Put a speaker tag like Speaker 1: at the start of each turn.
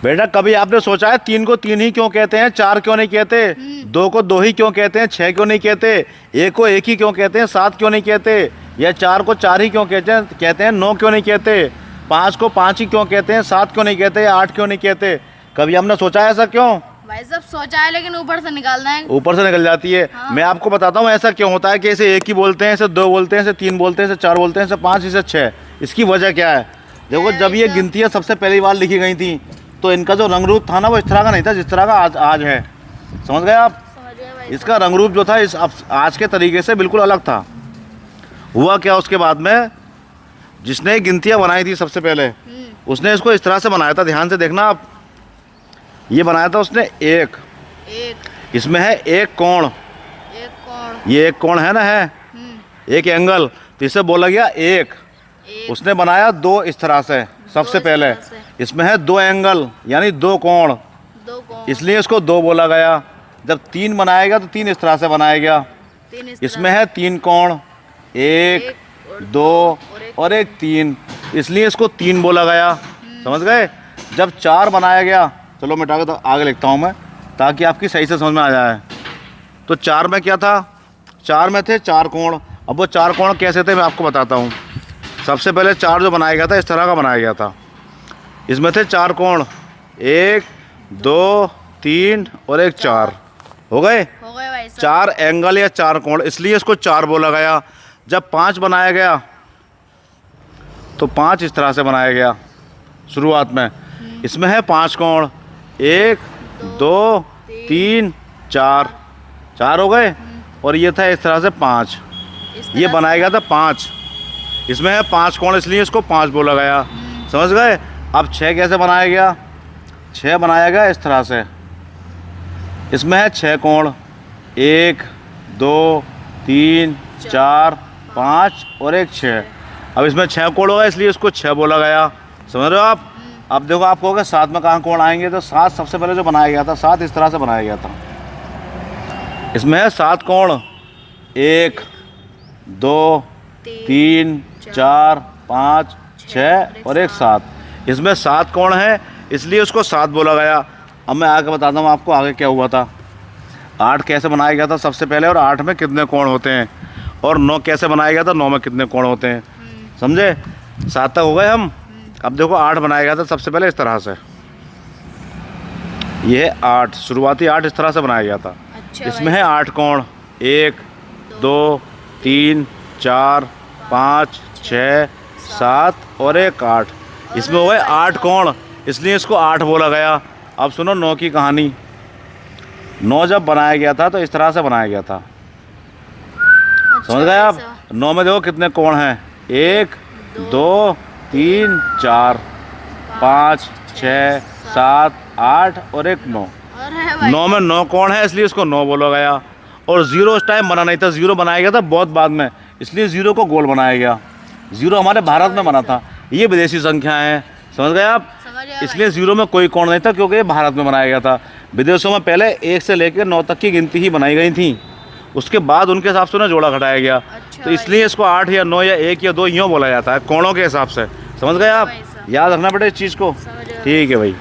Speaker 1: बेटा कभी आपने सोचा है 3 को 3 ही क्यों कहते हैं, 4 क्यों नहीं कहते, 2 को 2 ही क्यों कहते हैं, 6 क्यों नहीं कहते, 1 को 1 ही क्यों कहते हैं, 7 क्यों नहीं कहते, या 4 को 4 ही क्यों कहते हैं, 9 क्यों नहीं कहते, 5 को 5 ही क्यों कहते हैं, 7 क्यों नहीं कहते, 8 क्यों नहीं कहते? कभी हमने सोचा है ऐसा क्यों?
Speaker 2: भाई साहब सोचा है लेकिन ऊपर से निकालना है,
Speaker 1: ऊपर से निकल जाती है।
Speaker 2: हाँ।
Speaker 1: मैं आपको बताता हूँ ऐसा क्यों होता है कि इसे 1 ही बोलते हैं, इसे 2 बोलते हैं, इसे 3 बोलते हैं, इसे 4 बोलते हैं, इसे 5, इसे 6। इसकी वजह क्या है? देखो जब ये गिनतियाँ सबसे पहली बार लिखी गई थी तो इनका जो रंग रूप था ना वो इस तरह का नहीं था जिस तरह का आज है। समझ गए आप?
Speaker 2: समझ गए भाई
Speaker 1: इसका रंग रूप जो था इस आज के तरीके से बिल्कुल अलग था। हुआ क्या उसके बाद में, जिसने गिनतियाँ बनाई थी सबसे पहले उसने इसको इस तरह से बनाया था। ध्यान से देखना आप, ये बनाया था उसने एक, इसमें है एक कोण, ये एक कोण है ना, है एक एंगल, तो इसे बोला गया एक। उसने बनाया 2 इस तरह से सबसे पहले, इसमें है 2 एंगल यानी 2 कोण, इसलिए इसको 2 बोला गया। जब 3 बनाएगा तो 3 इस तरह से बनाएगा, इसमें है 3 कोण, 1 2 और 1 3, इसलिए इसको 3 बोला गया। समझ गए? जब 4 बनाया गया, चलो मिटा के तो आगे लिखता हूँ मैं ताकि आपकी सही से समझ में आ जाए। तो 4 में क्या था? 4 में थे 4 कोण। अब वो 4 कोण कैसे थे मैं आपको बताता हूँ। सबसे पहले 4 जो बनाया गया था इस तरह का बनाया गया था। इसमें थे 4 कोण, 1 2 3 और 1 4। हो गए
Speaker 2: भाई साहब।
Speaker 1: 4 एंगल या 4 कोण, इसलिए इसको 4 बोला गया। जब 5 बनाया गया तो 5 इस तरह से बनाया गया शुरुआत में, इसमें है 5 कोण, 1 2 3 4, 4 हो गए। और ये था इस तरह से 5, ये बनाया गया था 5, इसमें है 5 कोण इसलिए इसको 5 बोला गया। समझ गए? अब 6 कैसे बनाया गया? 6 बनाया गया इस तरह से, इसमें है 6 कोण, 1 2 3 4 5 और 1 6। अब इसमें 6 कोण होगा इसलिए इसको 6 बोला गया। समझ रहे हो आप? अब देखो आप कहोगे 7 में कहाँ कोण आएंगे, तो 7 सबसे पहले जो बनाया गया था 7 इस तरह से बनाया गया था। इसमें है 7 कोण, 1 2 3 4 5 6 और 1 7। इसमें 7 कोण है इसलिए उसको 7 बोला गया। अब मैं आगे बताता हूँ आपको आगे क्या हुआ था। 8 कैसे बनाया गया था सबसे पहले, और 8 में कितने कोण होते हैं, और 9 कैसे बनाया गया था, 9 में कितने कोण होते हैं। समझे? 7 तक हो गए हम। अब देखो 8 बनाया गया था सबसे पहले इस तरह से, ये 8 शुरुआती 8 इस तरह से बनाया गया था। इसमें है 8 कोण, 1 2 3 4 5 6 7 और 1 8। इसमें हो गए 8 कोण इसलिए इसको 8 बोला गया। अब सुनो 9 की कहानी। 9 जब बनाया गया था तो इस तरह से बनाया गया था। समझ गए आप? 9 में देखो कितने कोण हैं, 1 2 3 4 5 6 7 8 और 1 9। 9 में 9 कोण है इसलिए इसको 9 बोला गया। और 0 उस टाइम बना नहीं था, 0 बनाया गया था बहुत बाद में, इसलिए 0 को गोल बनाया गया। 0 हमारे भारत में बना था, ये विदेशी संख्या है। समझ गए आप? इसलिए 0 में कोई कोण नहीं था क्योंकि ये भारत में बनाया गया था। विदेशों में पहले 1 से लेकर 9 तक की गिनती ही बनाई गई थी, उसके बाद उनके हिसाब से उन्हें जोड़ा घटाया गया। तो इसलिए इसको 8 या 9 या 1 या 2 यूँ बोला जाता है कोणों के हिसाब से। समझ गए आप? याद रखना बेटा इस चीज़ को। ठीक है भाई।